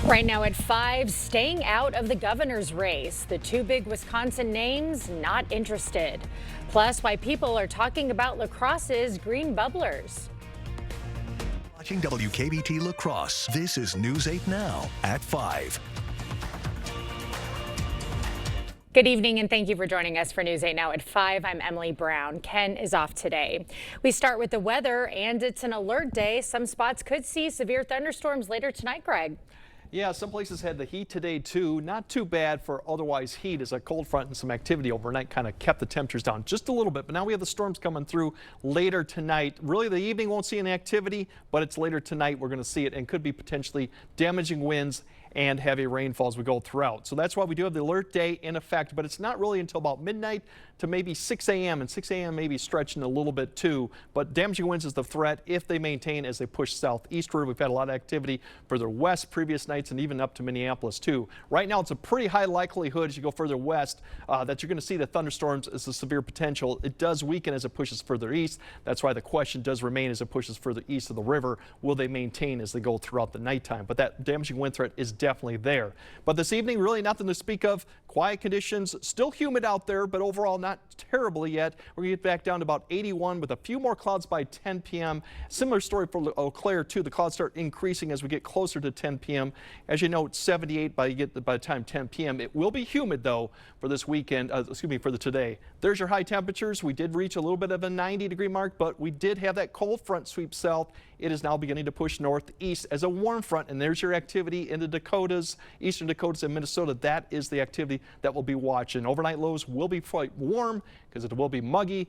Right now at 5, staying out of the governor's race. The two big Wisconsin names not interested. Plus, why people are talking about La Crosse's green bubblers. Watching WKBT La Crosse. This is News 8 Now at 5. Good evening and thank you for joining us for News 8 Now at 5. I'm Emily Brown. Ken is off today. We start with the weather, and it's an alert day. Some spots could see severe thunderstorms later tonight, Greg. Yeah, some places had the heat today too. Not too bad for otherwise heat, as a cold front and some activity overnight kind of kept the temperatures down just a little bit. But now we have the storms coming through later tonight. Really, the evening won't see any activity, but it's later tonight we're going to see it, and could be potentially damaging winds and heavy rainfall as we go throughout. So that's why we do have the alert day in effect, but it's not really until about midnight to maybe 6 a.m. and 6 a.m. maybe stretching a little bit too. But damaging winds is the threat if they maintain as they push southeastward. We've had a lot of activity further west previous nights and even up to Minneapolis too. Right now it's a pretty high likelihood as you go further west that you're going to see the thunderstorms as a severe potential. It does weaken as it pushes further east. That's why the question does remain as it pushes further east of the river. Will they maintain as they go throughout the nighttime? But that damaging wind threat is definitely there. But this evening, really nothing to speak of. Quiet conditions, still humid out there, but overall not terribly yet. We're going to get back down to about 81 with a few more clouds by 10 p.m. Similar story for Eau Claire too. The clouds start increasing as we get closer to 10 p.m. As you know, it's 78 by the time 10 p.m. It will be humid though for this weekend, for the today. There's your high temperatures. We did reach a little bit of a 90-degree mark, but we did have that cold front sweep south. It is now beginning to push northeast as a warm front, and there's your activity in the Dakotas, eastern Dakotas and Minnesota. That is the activity that we'll be watching. Overnight lows will be quite warm because it will be muggy.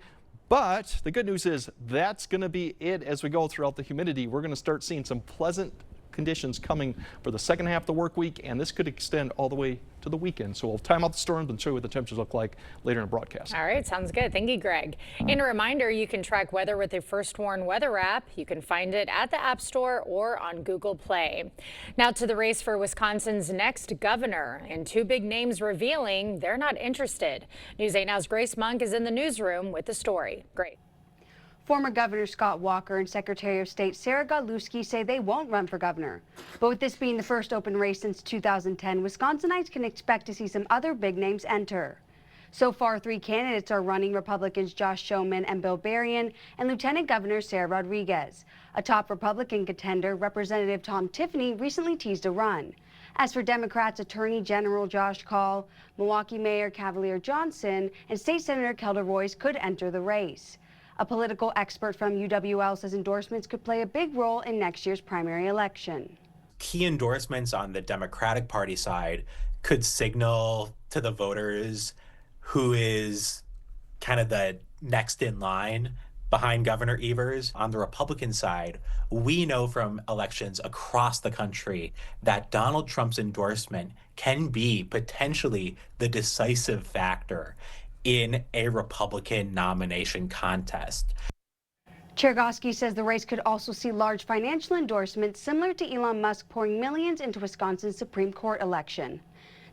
But the good news is that's going to be it as we go throughout the humidity. We're going to start seeing some pleasant conditions coming for the second half of the work week, and this could extend all the way to the weekend. So we'll time out the storms and show you what the temperatures look like later in the broadcast. All right, sounds good. Thank you, Greg. And a reminder, you can track weather with the First Warn weather app. You can find it at the App Store or on Google Play. Now to the race for Wisconsin's next governor, and two big names revealing they're not interested. News 8 Now's Grace Monk is in the newsroom with the story. Grace. Former Governor Scott Walker and Secretary of State Sarah Godlewski say they won't run for governor. But with this being the first open race since 2010, Wisconsinites can expect to see some other big names enter. So far, 3 candidates are running: Republicans Josh Schoemann and Bill Berrien, and Lieutenant Governor Sarah Rodriguez. A top Republican contender, Representative Tom Tiffany, recently teased a run. As for Democrats, Attorney General Josh Kaul, Milwaukee Mayor Cavalier Johnson, and State Senator Kelda Royce could enter the race. A political expert from UWL says endorsements could play a big role in next year's primary election. Key endorsements on the Democratic Party side could signal to the voters who is kind of the next in line behind Governor Evers. On the Republican side, we know from elections across the country that Donald Trump's endorsement can be potentially the decisive factor in a Republican nomination contest. Chergosky says the race could also see large financial endorsements similar to Elon Musk pouring millions into Wisconsin's Supreme Court election.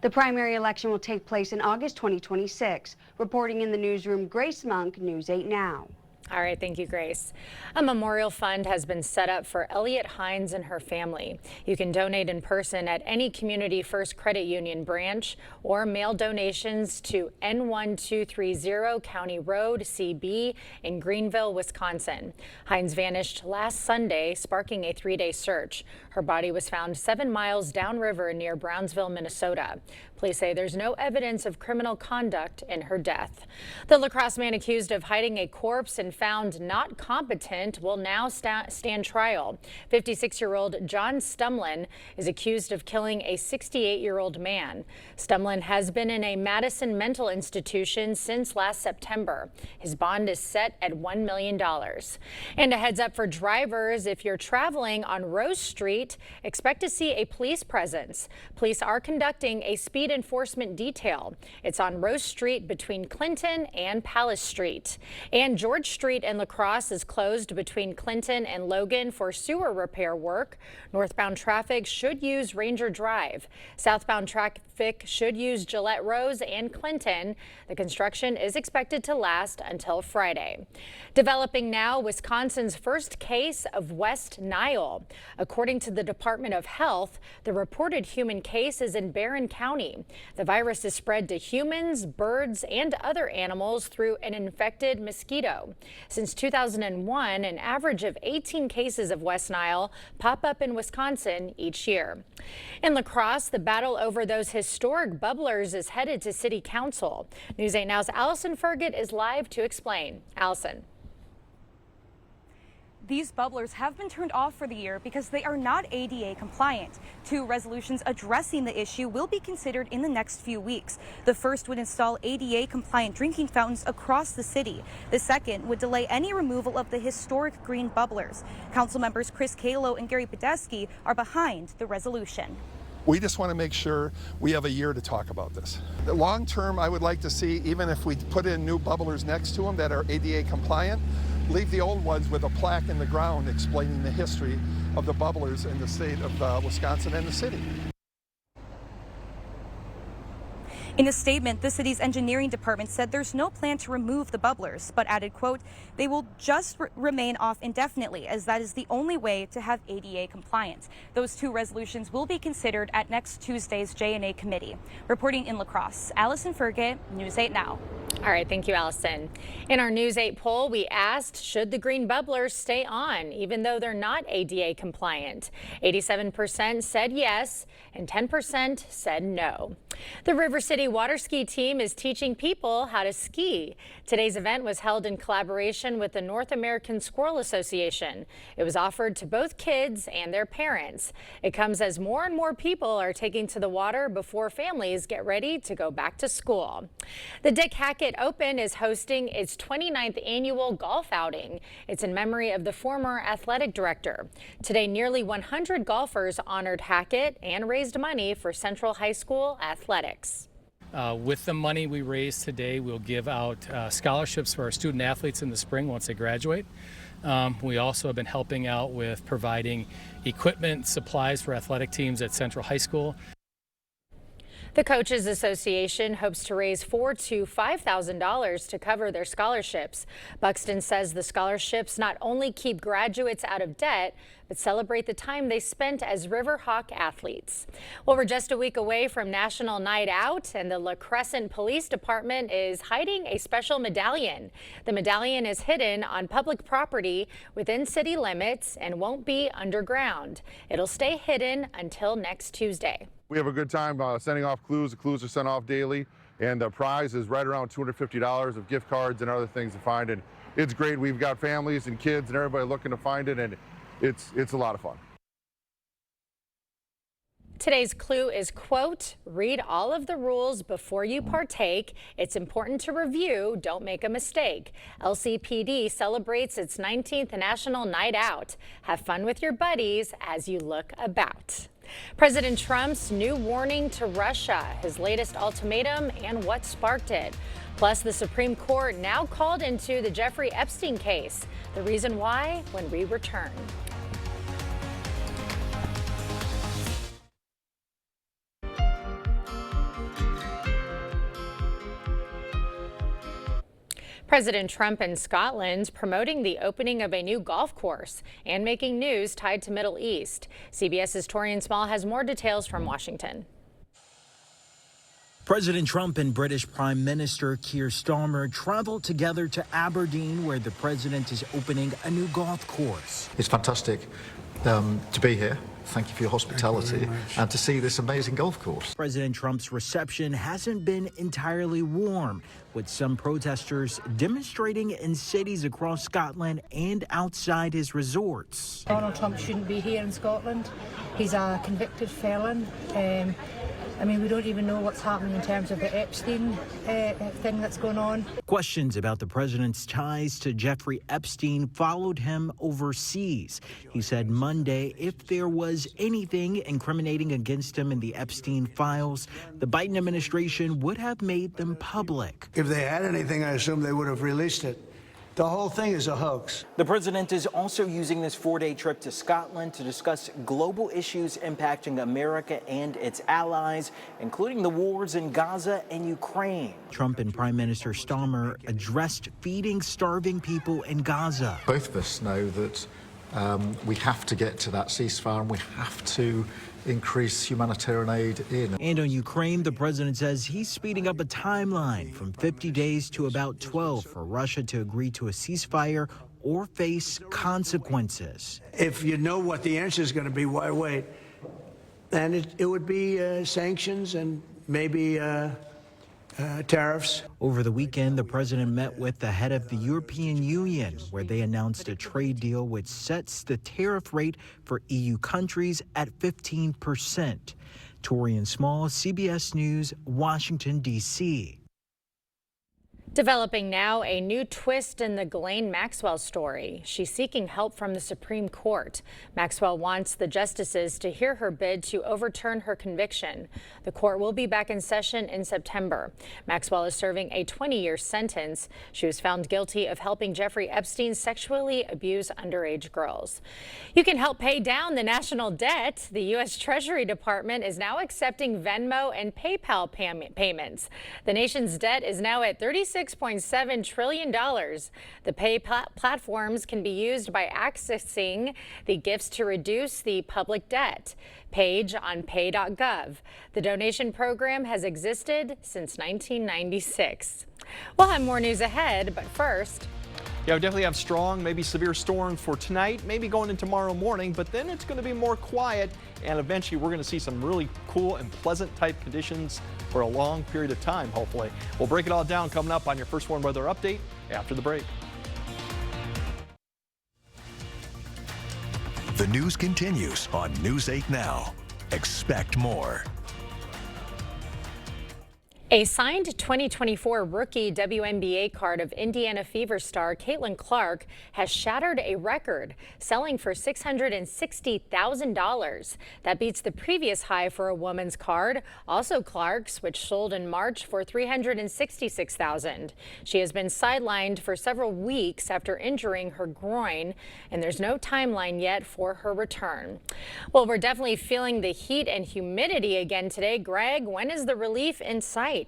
The primary election will take place in August 2026. Reporting in the newsroom, Grace Monk, News 8 Now. All right, thank you, Grace. A memorial fund has been set up for Elliot Hines and her family. You can donate in person at any Community First Credit Union branch or mail donations to N1230 County Road CB in Greenville, Wisconsin. Hines vanished last Sunday, sparking a 3-day search. Her body was found 7 miles downriver near Brownsville, Minnesota. Police say there's no evidence of criminal conduct in her death. The La Crosse man accused of hiding a corpse and found not competent will now stand trial. 56-year-old John Stumlin is accused of killing a 68-year-old man. Stumlin has been in a Madison mental institution since last September. His bond is set at $1 million. And a heads up for drivers: if you're traveling on Rose Street, expect to see a police presence. Police are conducting a speed enforcement detail. It's on Rose Street between Clinton and Palace Street. And George Street Street in La Crosse is closed between Clinton and Logan for sewer repair work. Northbound traffic should use Ranger Drive. Southbound traffic should use Gillette Rose and Clinton. The construction is expected to last until Friday. Developing now, Wisconsin's first case of West Nile. According to the Department of Health, the reported human case is in Barron County. The virus is spread to humans, birds, and other animals through an infected mosquito. Since 2001, an average of 18 cases of West Nile pop up in Wisconsin each year. In La Crosse, the battle over those historic bubblers is headed to City Council. News 8 Now's Allison Ferget is live to explain. Allison. These bubblers have been turned off for the year because they are not ADA compliant. 2 resolutions addressing the issue will be considered in the next few weeks. The first would install ADA compliant drinking fountains across the city. The second would delay any removal of the historic green bubblers. Council members Chris Kalo and Gary Podesky are behind the resolution. We just want to make sure we have a year to talk about this. The long term, I would like to see, even if we put in new bubblers next to them that are ADA compliant, leave the old ones with a plaque in the ground explaining the history of the bubblers in the state of Wisconsin and the city. In a statement, the city's engineering department said there's no plan to remove the bubblers, but added, quote, they will just remain off indefinitely, as that is the only way to have ADA compliance. Those 2 resolutions will be considered at next Tuesday's J&A committee. Reporting in La Crosse, Allison Ferget, News 8 Now. All right, thank you, Allison. In our News 8 poll, we asked, should the green bubblers stay on, even though they're not ADA compliant? 87% said yes, and 10% said no. The River City Water Ski Team is teaching people how to ski. Today's event was held in collaboration with the North American Squirrel Association. It was offered to both kids and their parents. It comes as more and more people are taking to the water before families get ready to go back to school. The Dick Hackett Open is hosting its 29th annual golf outing. It's in memory of the former athletic director. Today, nearly 100 golfers honored Hackett and raised money for Central High School athletics. With the money we raise today, we'll give out scholarships for our student athletes in the spring once they graduate. We also have been helping out with providing equipment, supplies for athletic teams at Central High School. The Coaches Association hopes to raise $4,000 to $5,000 to cover their scholarships. Buxton says the scholarships not only keep graduates out of debt, but celebrate the time they spent as Riverhawk athletes. Well, we're just a week away from National Night Out, and the La Crescent Police Department is hiding a special medallion. The medallion is hidden on public property within city limits and won't be underground. It'll stay hidden until next Tuesday. We have a good time sending off clues. The clues are sent off daily, and the prize is right around $250 of gift cards and other things to find. And it's great. We've got families and kids and everybody looking to find it, and it's a lot of fun. Today's clue is, quote, read all of the rules before you partake. It's important to review. Don't make a mistake. LCPD celebrates its 19th National Night Out. Have fun with your buddies as you look about. President Trump's new warning to Russia, his latest ultimatum, and what sparked it. Plus, the Supreme Court now called into the Jeffrey Epstein case. The reason why, when we return. President Trump in Scotland promoting the opening of a new golf course and making news tied to Middle East. CBS's Torian Small has more details from Washington. President Trump and British Prime Minister Keir Starmer traveled together to Aberdeen, where the president is opening a new golf course. It's fantastic to be here. Thank you for your hospitality and to see this amazing golf course. President Trump's reception hasn't been entirely warm, with some protesters demonstrating in cities across Scotland and outside his resorts. Donald Trump shouldn't be here in Scotland. He's a convicted felon. I mean, we don't even know what's happening in terms of the Epstein thing that's going on. Questions about the president's ties to Jeffrey Epstein followed him overseas. He said Monday if there was anything incriminating against him in the Epstein files, the Biden administration would have made them public. If they had anything, I assume they would have released it. The whole thing is a hoax. The president is also using this 4-day trip to Scotland to discuss global issues impacting America and its allies, including the wars in Gaza and Ukraine. Trump and Prime Minister Starmer addressed feeding starving people in Gaza. Both of us know that we have to get to that ceasefire and we have to increase humanitarian aid in. And on Ukraine, the president says he's speeding up a timeline from 50 days to about 12 for Russia to agree to a ceasefire or face consequences. If you know what the answer is going to be, why wait? And it would be sanctions and maybe tariffs. Over the weekend, the president met with the head of the European Union, where they announced a trade deal which sets the tariff rate for EU countries at 15%. Torian Small, CBS News, Washington, D.C. Developing now, a new twist in the Ghislaine Maxwell story. She's seeking help from the Supreme Court. Maxwell wants the justices to hear her bid to overturn her conviction. The court will be back in session in September. Maxwell is serving a 20-year sentence. She was found guilty of helping Jeffrey Epstein sexually abuse underage girls. You can help pay down the national debt. The U.S. Treasury Department is now accepting Venmo and PayPal payments. The nation's debt is now at $36.7 trillion. The pay platforms can be used by accessing the gifts to reduce the public debt page on pay.gov. The donation program has existed since 1996. We'll have more news ahead, but first, yeah, we definitely have strong, maybe severe storms for tonight, maybe going into tomorrow morning, but then it's going to be more quiet, and eventually we're going to see some really cool and pleasant type conditions for a long period of time, hopefully. We'll break it all down coming up on your First Warn Weather Update after the break. The news continues on News 8 Now. Expect more. A signed 2024 rookie WNBA card of Indiana Fever star Caitlin Clark has shattered a record, selling for $660,000. That beats the previous high for a woman's card, also Clark's, which sold in March for $366,000. She has been sidelined for several weeks after injuring her groin, and there's no timeline yet for her return. Well, we're definitely feeling the heat and humidity again today. Greg, when is the relief in sight?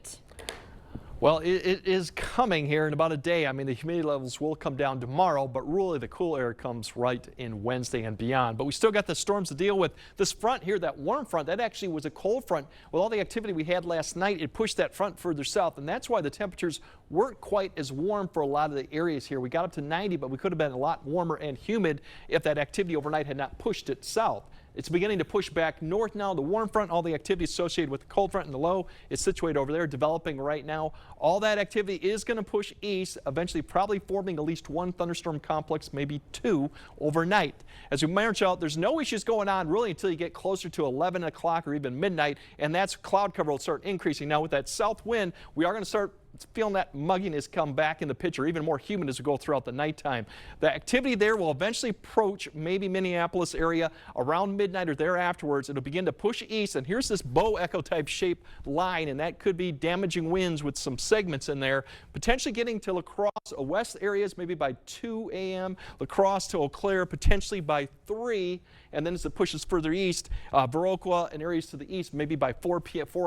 Well, it is coming here in about a day. I mean, the humidity levels will come down tomorrow, but really the cool air comes right in Wednesday and beyond. But we still got the storms to deal with. This front here, that warm front, that actually was a cold front. With all the activity we had last night, it pushed that front further south, and that's why the temperatures weren't quite as warm for a lot of the areas here. We got up to 90, but we could have been a lot warmer and humid if that activity overnight had not pushed it south. It's beginning to push back north now. The warm front, all the activity associated with the cold front and the low is situated over there, developing right now. All that activity is going to push east, eventually probably forming at least one thunderstorm complex, maybe two overnight. As we march out, there's no issues going on really until you get closer to 11 o'clock or even midnight, and that's cloud cover will start increasing. Now with that south wind, we are going to start feeling that mugginess come back in the picture, even more humid as we go throughout the nighttime. The activity there will eventually approach maybe Minneapolis area around midnight or there afterwards. It'll begin to push east, and here's this bow echo type shape line, and that could be damaging winds with some segments in there, potentially getting to La Crosse, west areas maybe by 2 a.m., La Crosse to Eau Claire potentially by 3, and then as it pushes further east, Viroqua and areas to the east maybe by 4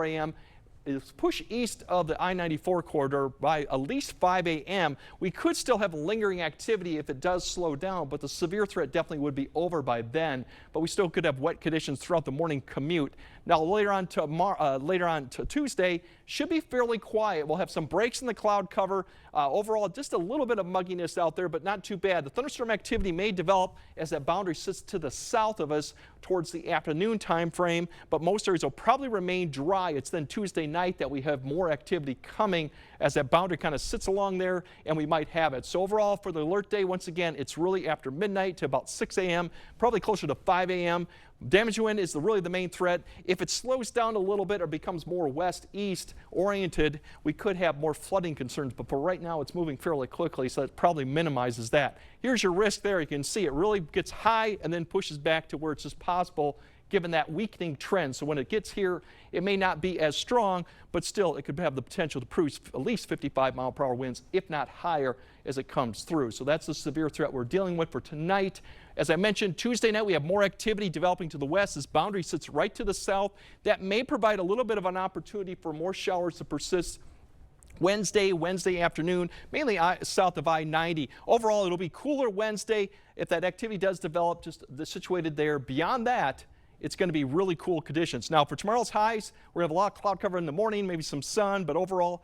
a.m. Is push east of the I-94 corridor by at least 5 a.m. We could still have lingering activity if it does slow down, but the severe threat definitely would be over by then. But we still could have wet conditions throughout the morning commute. Now later on to Tuesday should be fairly quiet. We'll have some breaks in the cloud cover. Overall, just a little bit of mugginess out there, but not too bad. The thunderstorm activity may develop as that boundary sits to the south of us towards the afternoon time frame, but most areas will probably remain dry. It's then Tuesday night that we have more activity coming as that boundary kind of sits along there, and we might have it. So overall, for the alert day, once again, it's really after midnight to about 6 a.m., probably closer to 5 a.m. Damage wind is really the main threat. If it slows down a little bit or becomes more west-east oriented, we could have more flooding concerns. But for right now, it's moving fairly quickly, so it probably minimizes that. Here's your risk there. You can see it really gets high and then pushes back to where it's just possible given that weakening trend. So when it gets here, it may not be as strong, but still it could have the potential to produce at least 55-mile-per-hour winds, if not higher, as it comes through. So that's the severe threat we're dealing with for tonight. As I mentioned, Tuesday night we have more activity developing to the west. This boundary sits right to the south. That may provide a little bit of an opportunity for more showers to persist Wednesday afternoon, mainly south of I-90. Overall, it'll be cooler Wednesday if that activity does develop, just situated there. Beyond that, it's going to be really cool conditions. Now, for tomorrow's highs, we're going to have a lot of cloud cover in the morning, maybe some sun, but overall,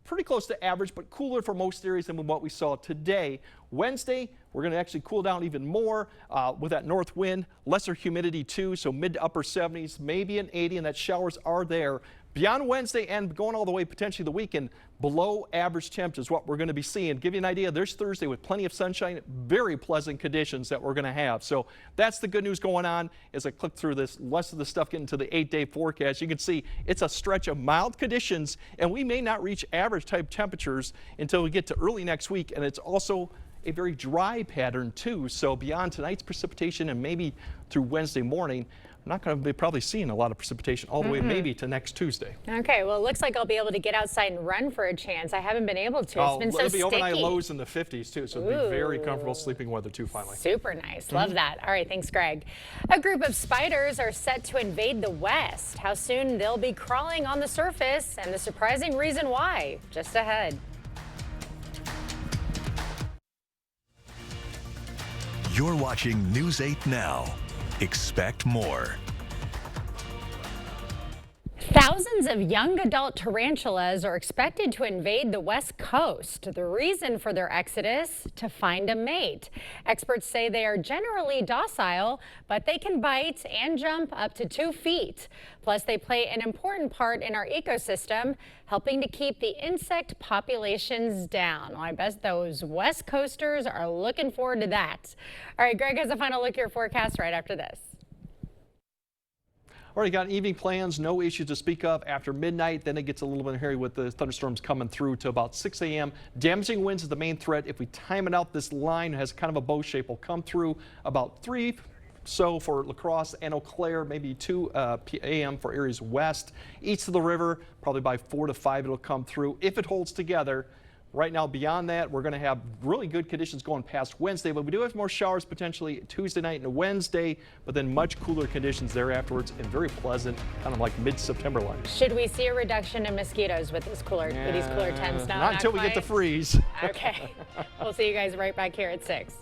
pretty close to average, but cooler for most areas than what we saw today. Wednesday, we're going to actually cool down even more with that north wind, lesser humidity too, so mid to upper 70s, maybe an 80, and that showers are there. Beyond Wednesday and going all the way potentially the weekend, below average temps is what we're going to be seeing. Give you an idea, there's Thursday with plenty of sunshine, very pleasant conditions that we're going to have. So that's the good news going on. As I click through this, less of the stuff getting to the 8-day forecast, you can see it's a stretch of mild conditions, and we may not reach average type temperatures until we get to early next week. And it's also a very dry pattern too. So beyond tonight's precipitation and maybe through Wednesday morning, I'm not going to be probably seeing a lot of precipitation all the way maybe to next Tuesday. Okay, well, it looks like I'll be able to get outside and run for a chance. I haven't been able to. It's been so it'll be sticky. overnight lows in the 50s too, so it'll be very comfortable sleeping weather too finally. Super nice. Love that. All right, thanks, Greg. A group of spiders are set to invade the West. How soon they'll be crawling on the surface and the surprising reason why, just ahead. You're watching News 8 Now. Expect more. Thousands of young adult tarantulas are expected to invade the West Coast. The reason for their exodus? To find a mate. Experts say they are generally docile, but they can bite and jump up to 2 feet. Plus, they play an important part in our ecosystem, helping to keep the insect populations down. Well, I bet those West Coasters are looking forward to that. All right, Greg has a final look at your forecast right after this. Already got evening plans, no issues to speak of after midnight. Then it gets a little bit hairy with the thunderstorms coming through to about 6 a.m. Damaging winds is the main threat. If we time it out, this line has kind of a bow shape. Will come through about 3 so for La Crosse and Eau Claire, maybe 2 a.m. for areas west. East of the river, probably by 4 to 5 it'll come through if it holds together. Right now, beyond that, we're going to have really good conditions going past Wednesday, but we do have more showers potentially Tuesday night and Wednesday, but then much cooler conditions there afterwards and very pleasant, kind of like mid-September like. Should we see a reduction in mosquitoes with these cooler temps? No, not until we get to freeze. Okay. We'll see you guys right back here at 6.